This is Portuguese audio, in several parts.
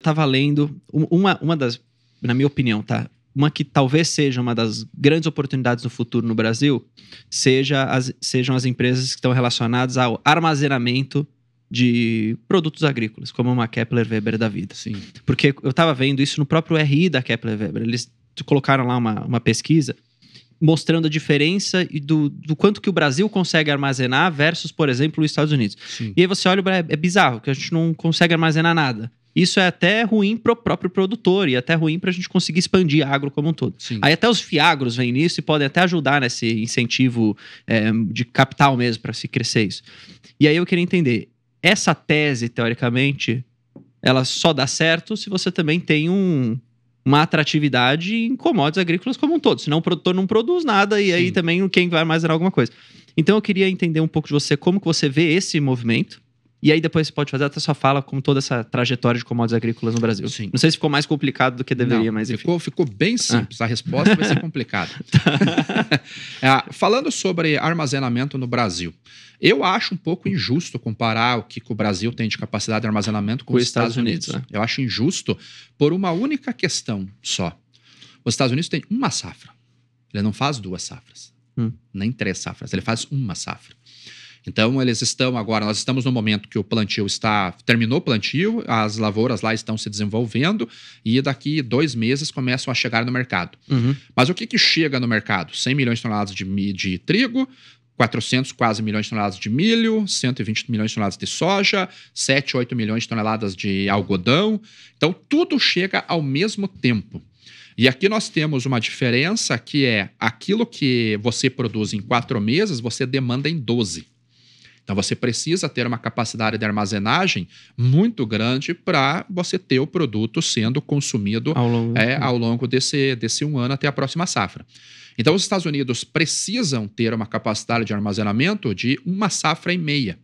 tava lendo uma das, na minha opinião, tá? Uma que talvez seja uma das grandes oportunidades no futuro no Brasil, sejam as empresas que estão relacionadas ao armazenamento de produtos agrícolas, como uma Kepler Weber da vida. Sim. Porque eu estava vendo isso no próprio RI da Kepler Weber. Eles colocaram lá uma pesquisa mostrando a diferença e do quanto que o Brasil consegue armazenar versus, por exemplo, os Estados Unidos. Sim. E aí você olha, é bizarro, que a gente não consegue armazenar nada. Isso é até ruim pro próprio produtor e até ruim pra gente conseguir expandir a agro como um todo. Sim. Aí até os fiagros vêm nisso e podem até ajudar nesse incentivo de capital mesmo para se crescer isso. E aí eu queria entender, essa tese, teoricamente, ela só dá certo se você também tem uma atratividade em commodities agrícolas como um todo. Senão o produtor não produz nada e aí também quem vai armazenar alguma coisa. Então eu queria entender um pouco de você, como que você vê esse movimento. E aí depois você pode fazer até sua fala com toda essa trajetória de commodities agrícolas no Brasil. Sim. Não sei se ficou mais complicado do que deveria, mas enfim. Ficou bem simples. A resposta vai ser complicada. Falando sobre armazenamento no Brasil, eu acho um pouco injusto comparar o que o Brasil tem de capacidade de armazenamento com os Estados Unidos. Né? Eu acho injusto por uma única questão só. Os Estados Unidos têm uma safra. Ele não faz 2 safras, nem 3 safras. Ele faz uma safra. Então, eles estão agora, nós estamos no momento que o plantio terminou o plantio, as lavouras lá estão se desenvolvendo e daqui 2 meses começam a chegar no mercado. Mas o que chega no mercado? 100 milhões de toneladas de trigo, 400 quase milhões de toneladas de milho, 120 milhões de toneladas de soja, 7, 8 milhões de toneladas de algodão. Então, tudo chega ao mesmo tempo. E aqui nós temos uma diferença que é aquilo que você produz em 4 meses, você demanda em 12. Então, você precisa ter uma capacidade de armazenagem muito grande para você ter o produto sendo consumido ao longo desse 1 ano até a próxima safra. Então, os Estados Unidos precisam ter uma capacidade de armazenamento de 1 safra e meia,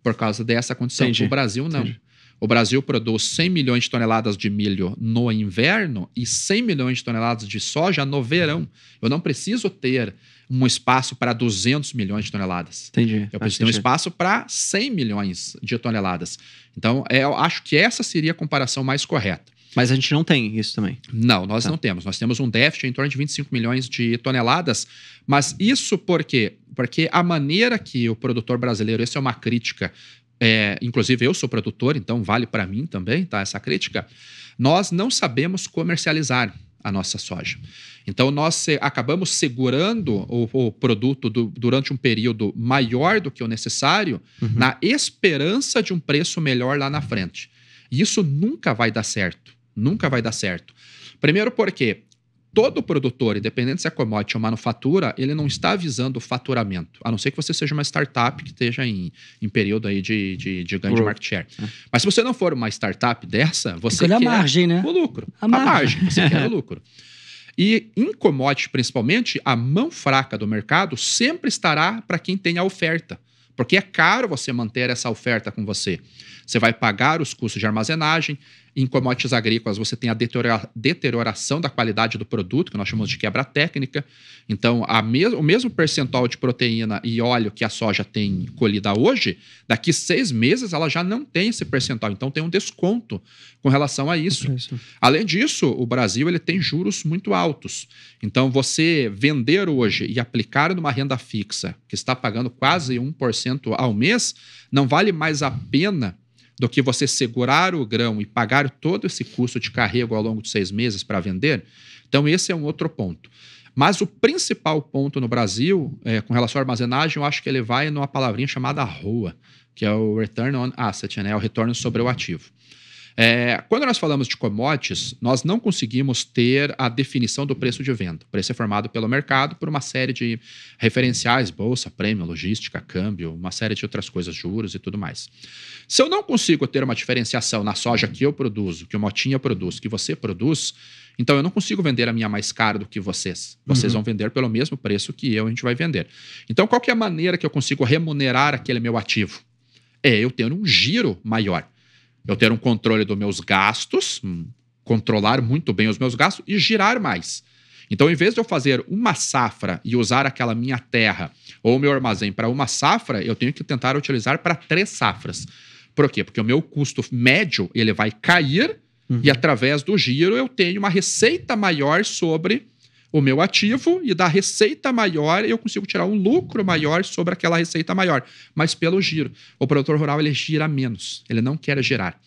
por causa dessa condição. Entendi. O Brasil não. Entendi. O Brasil produz 100 milhões de toneladas de milho no inverno e 100 milhões de toneladas de soja no verão. Eu não preciso ter um espaço para 200 milhões de toneladas. Entendi. Eu preciso ter um espaço para 100 milhões de toneladas. Então, eu acho que essa seria a comparação mais correta. Mas a gente não tem isso também. Não, nós não temos. Nós temos um déficit em torno de 25 milhões de toneladas. Mas isso por quê? Porque a maneira que o produtor brasileiro, essa é uma crítica, inclusive eu sou produtor, então vale para mim também, tá? Essa crítica. Nós não sabemos comercializar a nossa soja. Então, nós acabamos segurando o produto durante um período maior do que o necessário, na esperança de um preço melhor lá na frente. E isso nunca vai dar certo. Nunca vai dar certo. Primeiro porque todo produtor, independente se é commodity ou manufatura, ele não está visando o faturamento, a não ser que você seja uma startup que esteja em período aí de ganho de market share. Mas se você não for uma startup dessa, você quer a margem, né? o lucro. A margem. Você quer o lucro. E em commodity, principalmente, a mão fraca do mercado sempre estará para quem tem a oferta. Porque é caro você manter essa oferta com você. Você vai pagar os custos de armazenagem. Em commodities agrícolas, você tem a deterioração da qualidade do produto, que nós chamamos de quebra técnica. Então, o mesmo percentual de proteína e óleo que a soja tem colhida hoje, daqui 6 meses ela já não tem esse percentual. Então, tem um desconto com relação a isso. Além disso, o Brasil ele tem juros muito altos. Então, você vender hoje e aplicar numa renda fixa, que está pagando quase 1% ao mês, não vale mais a pena do que você segurar o grão e pagar todo esse custo de carrego ao longo de 6 meses para vender. Então, esse é um outro ponto. Mas o principal ponto no Brasil, com relação à armazenagem, eu acho que ele vai numa palavrinha chamada ROA, que é o Return on Asset, né? O retorno sobre o ativo. Quando nós falamos de commodities, nós não conseguimos ter a definição do preço de venda. O preço é formado pelo mercado por uma série de referenciais, bolsa, prêmio, logística, câmbio, uma série de outras coisas, juros e tudo mais. Se eu não consigo ter uma diferenciação na soja que eu produzo, que o Motinha produz, que você produz, então eu não consigo vender a minha mais cara do que vocês. Vocês vão vender pelo mesmo preço que a gente vai vender. Então qual que é a maneira que eu consigo remunerar aquele meu ativo? Eu ter um giro maior. Eu ter um controle dos meus gastos, controlar muito bem os meus gastos e girar mais. Então, em vez de eu fazer uma safra e usar aquela minha terra ou o meu armazém para uma safra, eu tenho que tentar utilizar para 3 safras. Por quê? Porque o meu custo médio ele vai cair E através do giro eu tenho uma receita maior sobre o meu ativo, e da receita maior eu consigo tirar um lucro maior sobre aquela receita maior, mas pelo giro. O produtor rural, ele gira menos, ele não quer girar.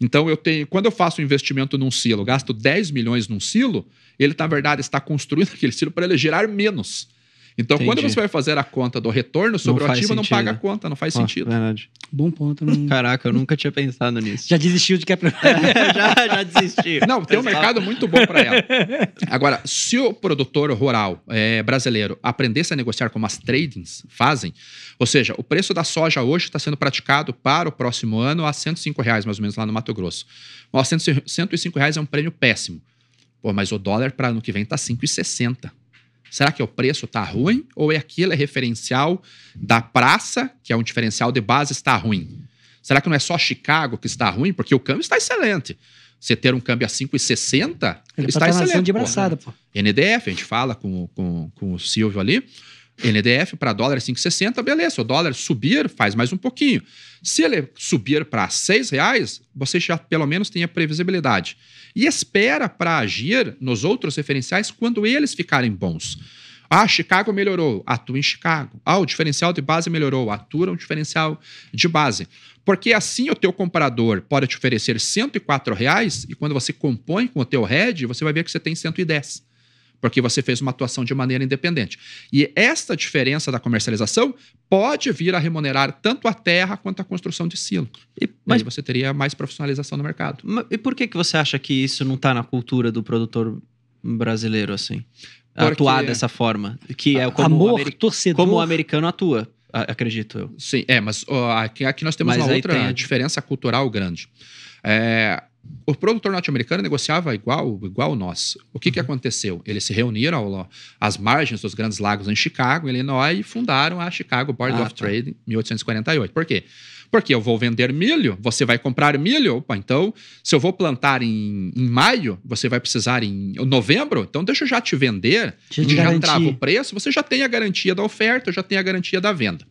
Então, quando eu faço um investimento num silo, gasto 10 milhões num silo, ele, na verdade, está construindo aquele silo para ele girar menos. Então, quando você vai fazer a conta do retorno sobre o ativo, não paga a conta, não faz sentido. Verdade. Bom ponto. Caraca, eu nunca tinha pensado nisso. Já desistiu de que já desisti. Não, tem um mercado muito bom para ela. Agora, se o produtor rural brasileiro aprendesse a negociar como as tradings fazem, ou seja, o preço da soja hoje está sendo praticado para o próximo ano a R$105, mais ou menos, lá no Mato Grosso. Mas R$105 é um prêmio péssimo. Pô, mas o dólar para ano que vem está 5,60. Será que o preço está ruim ou aquilo é referencial da praça, que é um diferencial de base, está ruim? Será que não é só Chicago que está ruim? Porque o câmbio está excelente. Você ter um câmbio a 5,60 está excelente. De braçada, pô. NDF, a gente fala com o Silvio ali. NDF para dólar 5,60, beleza. O dólar subir faz mais um pouquinho. Se ele subir para R$6, você já pelo menos tem a previsibilidade. E espera para agir nos outros referenciais quando eles ficarem bons. Ah, Chicago melhorou, atua em Chicago. Ah, o diferencial de base melhorou, atua no diferencial de base. Porque assim o teu comprador pode te oferecer R$104 e quando você compõe com o teu hedge, você vai ver que você tem 110. Porque você fez uma atuação de maneira independente. E esta diferença da comercialização pode vir a remunerar tanto a terra quanto a construção de silo. Mas aí você teria mais profissionalização no mercado. E por que você acha que isso não está na cultura do produtor brasileiro, assim? Porque atuar dessa forma? Que é torcedor. Como o americano atua, acredito eu. Sim, mas aqui nós temos uma outra diferença cultural grande. O produtor norte-americano negociava igual nós. O que aconteceu? Eles se reuniram às margens dos Grandes Lagos em Chicago, Illinois, e fundaram a Chicago Board of Trade em 1848. Por quê? Porque eu vou vender milho, você vai comprar milho. Opa, então, se eu vou plantar em maio, você vai precisar em novembro, então deixa eu já te vender, já trava o preço, você já tem a garantia da oferta, já tem a garantia da venda.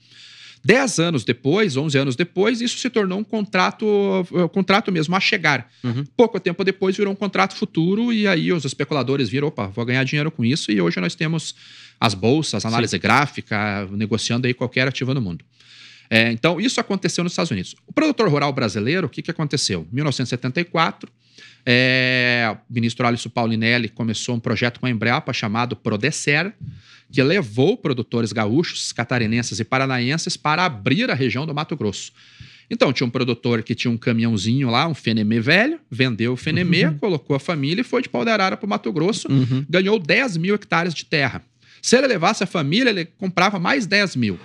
10 anos depois, 11 anos depois, isso se tornou um contrato mesmo a chegar. Pouco tempo depois virou um contrato futuro e aí os especuladores viram, opa, vou ganhar dinheiro com isso, e hoje nós temos as bolsas, análise gráfica, negociando aí qualquer ativo no mundo. Então, isso aconteceu nos Estados Unidos. O produtor rural brasileiro, o que aconteceu? Em 1974, o ministro Alisson Paulinelli começou um projeto com a Embrapa chamado Prodecer, que levou produtores gaúchos, catarinenses e paranaenses para abrir a região do Mato Grosso. Então, tinha um produtor que tinha um caminhãozinho lá, um Fenemê velho, vendeu o Fenemê, colocou a família e foi de Pau de Arara para o Mato Grosso, ganhou 10 mil hectares de terra. Se ele levasse a família, ele comprava mais 10 mil.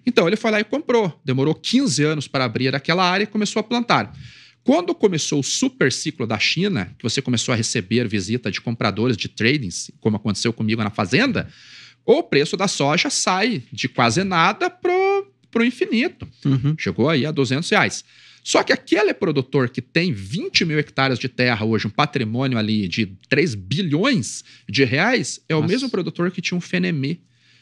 Então, ele foi lá e comprou. Demorou 15 anos para abrir aquela área e começou a plantar. Quando começou o super ciclo da China, que você começou a receber visita de compradores de tradings, como aconteceu comigo na fazenda, o preço da soja sai de quase nada pro infinito. Chegou aí a R$200. Só que aquele produtor que tem 20 mil hectares de terra hoje, um patrimônio ali de 3 bilhões de reais, é o mesmo produtor que tinha um Fenemê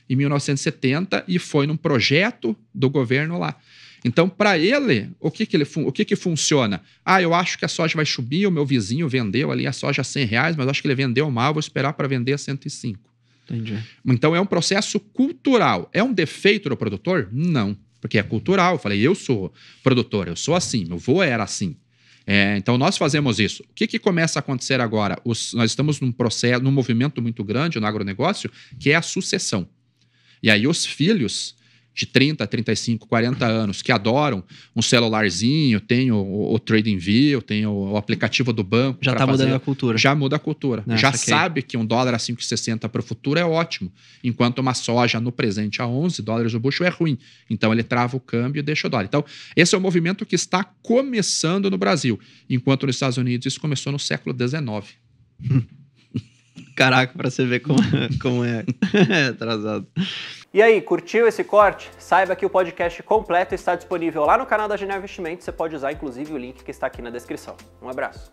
em 1970 e foi num projeto do governo lá. Então, para ele, o que funciona? Eu acho que a soja vai subir, o meu vizinho vendeu ali a soja a R$100, mas acho que ele vendeu mal, vou esperar para vender a 105. Entendi. Então, é um processo cultural. É um defeito do produtor? Não, porque é cultural. Eu falei, eu sou produtor, eu sou assim, meu avô era assim. Então, nós fazemos isso. O que começa a acontecer agora? Nós estamos num movimento muito grande no agronegócio, que é a sucessão. E aí os filhos de 30, 35, 40 anos que adoram um celularzinho, tem o TradingView, tem o aplicativo do banco. Já está mudando a cultura. Já muda a cultura. Já sabe que $1 a 5,60 para o futuro é ótimo, enquanto uma soja no presente a $11 o bushel é ruim. Então ele trava o câmbio e deixa o dólar. Então esse é o movimento que está começando no Brasil, enquanto nos Estados Unidos isso começou no século XIX. Caraca, pra você ver como é atrasado. E aí, curtiu esse corte? Saiba que o podcast completo está disponível lá no canal da Genial Investimentos. Você pode usar, inclusive, o link que está aqui na descrição. Um abraço.